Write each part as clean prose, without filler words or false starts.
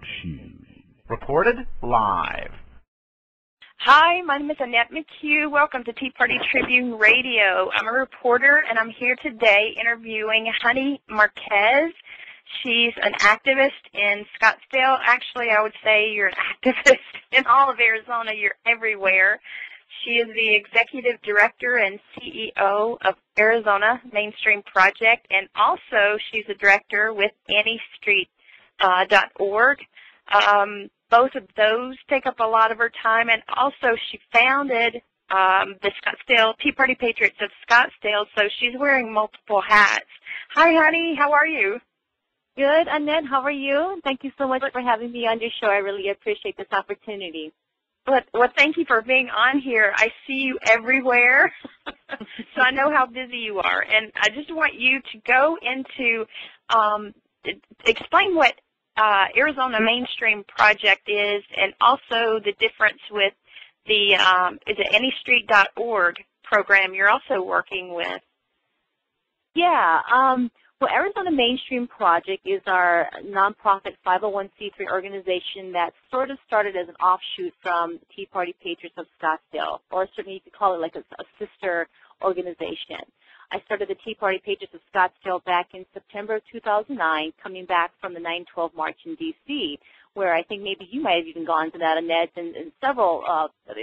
McHugh. Recorded live. Hi, my name is Annette McHugh. Welcome to Tea Party Tribune Radio. I'm a reporter, and I'm here today interviewing Honey Marques. She's an activist in Scottsdale. Actually, I would say you're an activist in all of Arizona. You're everywhere. She is the executive director and CEO of Arizona Mainstream Project, and also she's a director with AnyStreet.org. Both of those take up a lot of her time, and also she founded the Scottsdale Tea Party Patriots of Scottsdale, so she's wearing multiple hats. Hi, honey. How are you? Good, Annette. How are you? Thank you so much for having me on your show. I really appreciate this opportunity. Well, thank you for being on here. I see you everywhere, so I know how busy you are, and I just want you to go into explain what Arizona Mainstream Project is, and also the difference with the is it AnyStreet.org program you're also working with. Yeah. Well, Arizona Mainstream Project is our nonprofit 501c3 organization that sort of started as an offshoot from the Tea Party Patriots of Scottsdale, or certainly you could call it like a sister organization. I started the Tea Party Patriots of Scottsdale back in September of 2009, coming back from the 9/12 march in D.C., where I think maybe you might have even gone to that, Annette, and several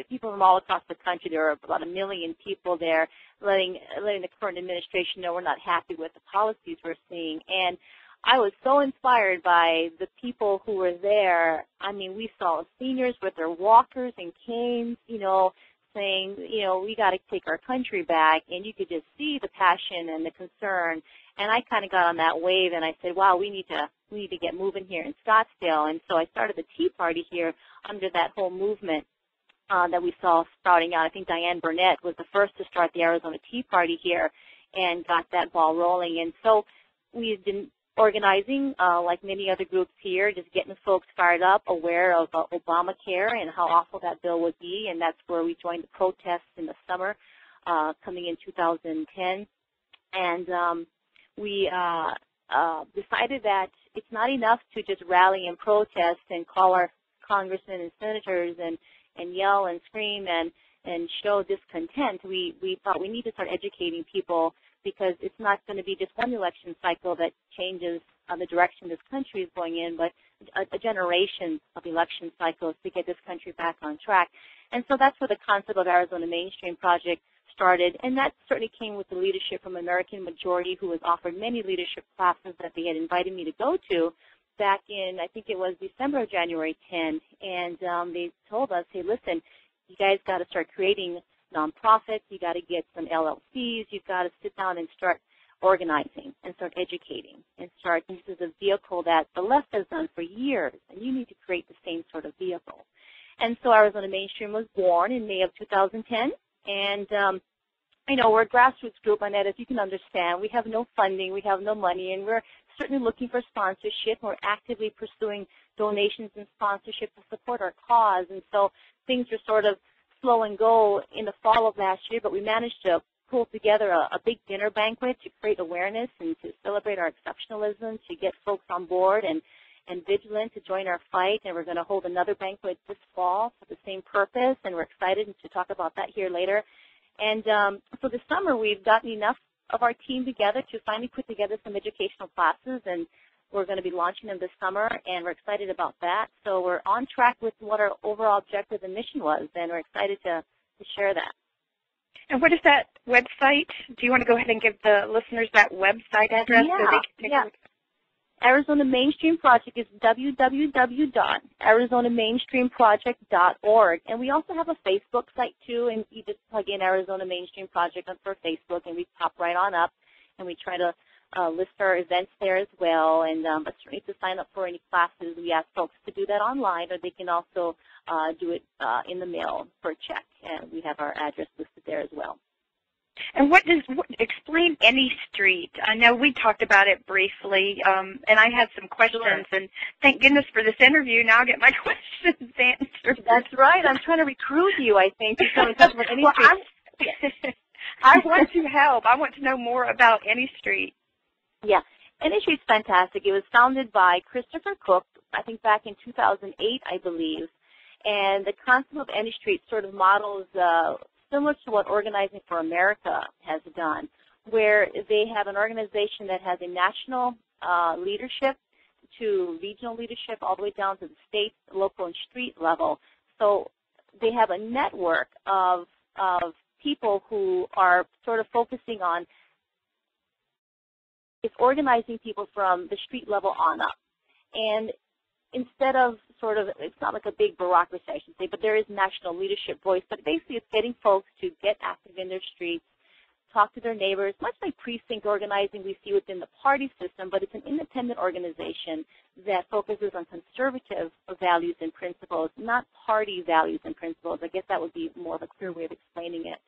people from all across the country. There were about 1 million people there, letting the current administration know we're not happy with the policies we're seeing. And I was so inspired by the people who were there. I mean, we saw seniors with their walkers and canes, saying, we got to take our country back, and you could just see the passion and the concern. And I kind of got on that wave, and I said, wow, we need to get moving here in Scottsdale. And so I started the Tea Party here under that whole movement that we saw sprouting out. I think Diane Burnett was the first to start the Arizona Tea Party here and got that ball rolling. And so we've been organizing, like many other groups here, just getting the folks fired up, aware of Obamacare and how awful that bill would be, and that's where we joined the protests in the summer coming in 2010. And we decided that it's not enough to just rally and protest and call our congressmen and senators and yell and scream and show discontent. We thought we need to start educating people, because it's not going to be just one election cycle that changes the direction this country is going in, but a generation of election cycles to get this country back on track. And so that's where the concept of Arizona Mainstream Project started, and that certainly came with the leadership from American Majority, who was offered many leadership classes that they had invited me to go to back in, I think it was December of January 10, and they told us, hey, listen, you guys got to start creating nonprofits, you got to get some LLCs, you've got to sit down and start organizing and start educating and start. This is a vehicle that the left has done for years, and you need to create the same sort of vehicle. And so Arizona Mainstream was born in May of 2010, and we're a grassroots group, Annette, as you can understand. We have no funding, we have no money, and we're certainly looking for sponsorship. We're actively pursuing donations and sponsorship to support our cause, and so things are sort of slow and go in the fall of last year, but we managed to pull together a big dinner banquet to create awareness and to celebrate our exceptionalism, to get folks on board and vigilant to join our fight. And we're going to hold another banquet this fall for the same purpose, and we're excited to talk about that here later. And so this summer we've gotten enough of our team together to finally put together some educational classes, and we're going to be launching them this summer, and we're excited about that. So we're on track with what our overall objective and mission was, and we're excited to share that. And what is that website? Do you want to go ahead and give the listeners that website address so they can take a look? Arizona Mainstream Project is www.arizonamainstreamproject.org. And we also have a Facebook site, too, and you just plug in Arizona Mainstream Project for Facebook, and we pop right on up, and we try to list our events there as well. And but certainly to sign up for any classes, we ask folks to do that online, or they can also do it in the mail for a check, and we have our address listed there as well. And explain AnyStreet. I know we talked about it briefly, and I had some questions, and thank goodness for this interview. Now I'll get my questions answered. That's right. I'm trying to recruit you, I think, to come and talk about AnyStreet. I want to help. I want to know more about AnyStreet. Yeah. AnyStreet's fantastic. It was founded by Christopher Cook I think back in 2008, I believe. And the concept of Any Street sort of models similar to what Organizing for America has done, where they have an organization that has a national leadership to regional leadership all the way down to the state, local, and street level. So they have a network of people who are sort of focusing on organizing people from the street level on up. And instead of sort of, it's not like a big bureaucracy, I should say, but there is national leadership voice, but basically it's getting folks to get active in their streets, talk to their neighbors, much like precinct organizing we see within the party system, but it's an independent organization that focuses on conservative values and principles, not party values and principles. I guess that would be more of a clear way of explaining it.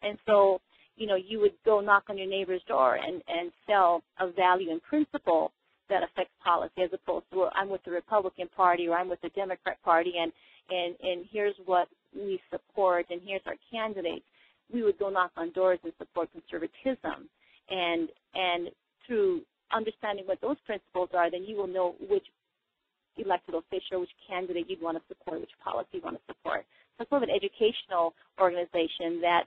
And so, you know, you would go knock on your neighbor's door and sell a value and principle that affects policy, as opposed to, well, I'm with the Republican Party or I'm with the Democrat Party, and here's what we support, and here's our candidates. We would go knock on doors and support conservatism, and through understanding what those principles are, then you will know which elected official, which candidate you'd want to support, which policy you want to support. So it's sort of an educational organization that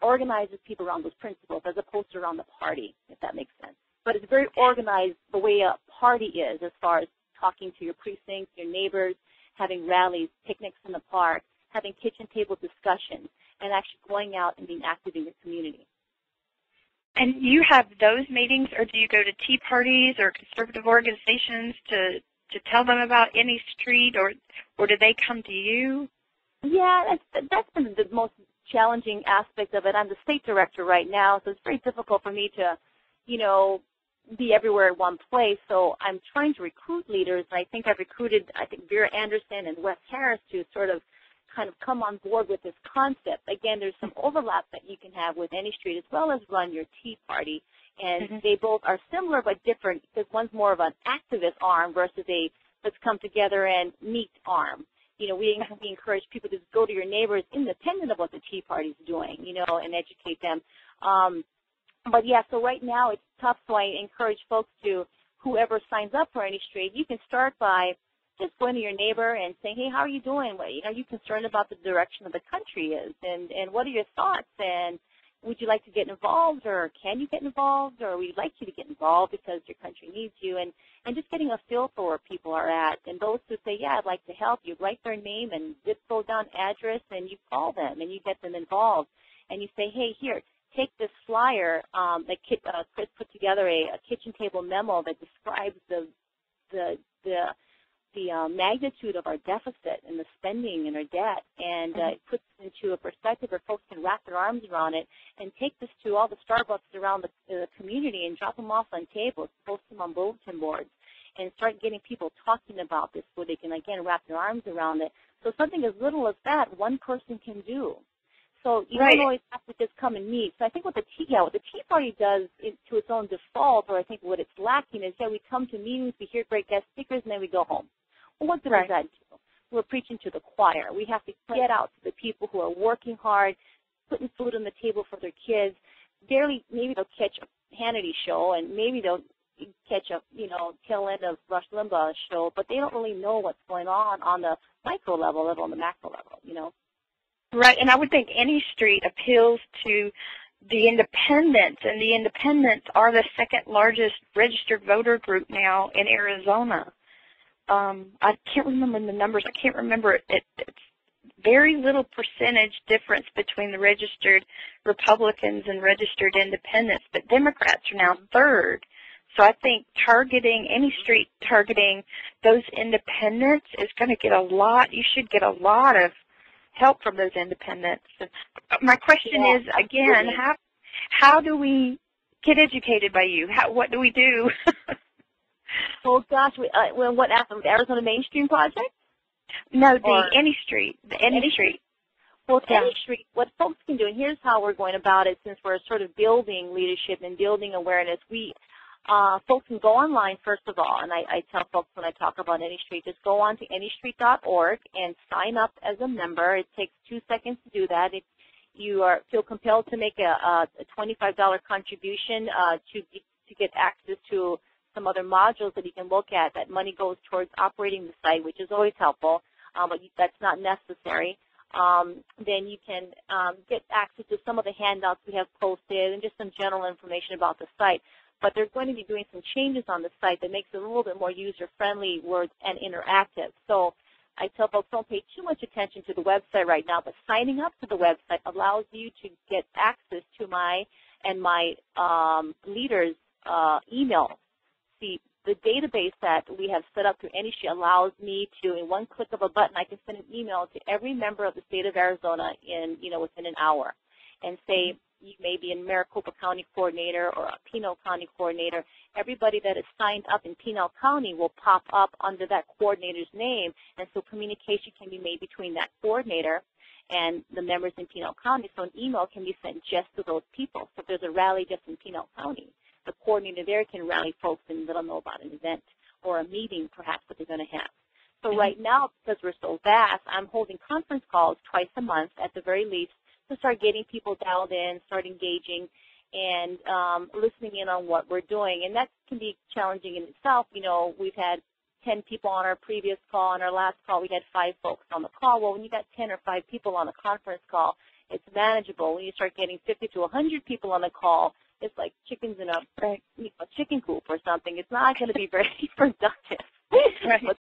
organizes people around those principles as opposed to around the party, if that makes sense. But it's very organized the way a party is, as far as talking to your precincts, your neighbors, having rallies, picnics in the park, having kitchen table discussions, and actually going out and being active in your community. And you have those meetings, or do you go to tea parties or conservative organizations to tell them about Any Street, or do they come to you? Yeah, that's been the most challenging aspect of it. I'm the state director right now, so it's very difficult for me to, you know, be everywhere at one place. So I'm trying to recruit leaders, and I think I've recruited, Vera Anderson and Wes Harris to sort of kind of come on board with this concept. Again, there's some overlap that you can have with Any Street as well as run your tea party, and they both are similar but different, because one's more of an activist arm versus a let's come together and meet arm. You know, we encourage people to go to your neighbors independent of what the tea party's doing, you know, and educate them. But yeah, so right now it's tough, so I encourage folks to, whoever signs up for Any Street, you can start by just going to your neighbor and saying, hey, how are you doing? What, you know, are you concerned about the direction of the country is? And what are your thoughts? And would you like to get involved, or can you get involved, or we'd like you to get involved because your country needs you? And just getting a feel for where people are at. And those who say, yeah, I'd like to help, you write their name and zip code down address, and you call them and you get them involved. And you say, hey, here, take this flyer that Chris put together, a kitchen table memo that describes the magnitude of our deficit and the spending and our debt, and it puts it into a perspective where folks can wrap their arms around it and take this to all the Starbucks around the community and drop them off on tables, post them on bulletin boards, and start getting people talking about this so they can, again, wrap their arms around it. So something as little as that, one person can do. So you don't always have to just come and meet. So I think what the Tea Party does to its own default, or I think what it's lacking, is we come to meetings, we hear great guest speakers, and then we go home. Well, what good does that do? We're preaching to the choir. We have to get out to the people who are working hard, putting food on the table for their kids. Maybe they'll catch a Hannity show, and maybe they'll catch a, tail end of Rush Limbaugh's show, but they don't really know what's going on the micro level, let alone the macro level, Right, and I would think Any Street appeals to the independents, and the independents are the second largest registered voter group now in Arizona. I can't remember the numbers. I can't remember it. It's very little percentage difference between the registered Republicans and registered independents, but Democrats are now third. So I think Any Street targeting those independents is going to get a lot. You should get a lot of help from those independents. My question is, again, how do we get educated by you? What do we do? Well, gosh, what happened? The Arizona Mainstream Project? No, Any Street. The Any Street. Well, Any Street, what folks can do, and here's how we're going about it, since we're sort of building leadership and building awareness. Folks can go online, first of all, and I tell folks when I talk about Any Street, just go on to anystreet.org and sign up as a member. It takes 2 seconds to do that. If you feel compelled to make a $25 contribution to get access to some other modules that you can look at. That money goes towards operating the site, which is always helpful, but that's not necessary. Then you can get access to some of the handouts we have posted and just some general information about the site. But they're going to be doing some changes on the site that makes it a little bit more user-friendly and interactive. So I tell folks, don't pay too much attention to the website right now, but signing up to the website allows you to get access to my leaders' emails. See, the database that we have set up through AnyStreet allows me to, in one click of a button, I can send an email to every member of the state of Arizona within an hour, and say you may be a Maricopa County coordinator or a Pinal County coordinator. Everybody that is signed up in Pinal County will pop up under that coordinator's name, and so communication can be made between that coordinator and the members in Pinal County. So an email can be sent just to those people. So if there's a rally just in Pinal County, the coordinator there can rally folks and let them know about an event or a meeting perhaps that they're going to have. So right now, because we're so vast, I'm holding conference calls twice a month at the very least to start getting people dialed in, start engaging, and listening in on what we're doing. And that can be challenging in itself. You know, we've had 10 people on our previous call. On our last call, we had 5 folks on the call. Well, when you got 10 or 5 people on a conference call, it's manageable. When you start getting 50 to 100 people on the call, it's like chickens in a chicken coop or something. It's not going to be very productive. Right. But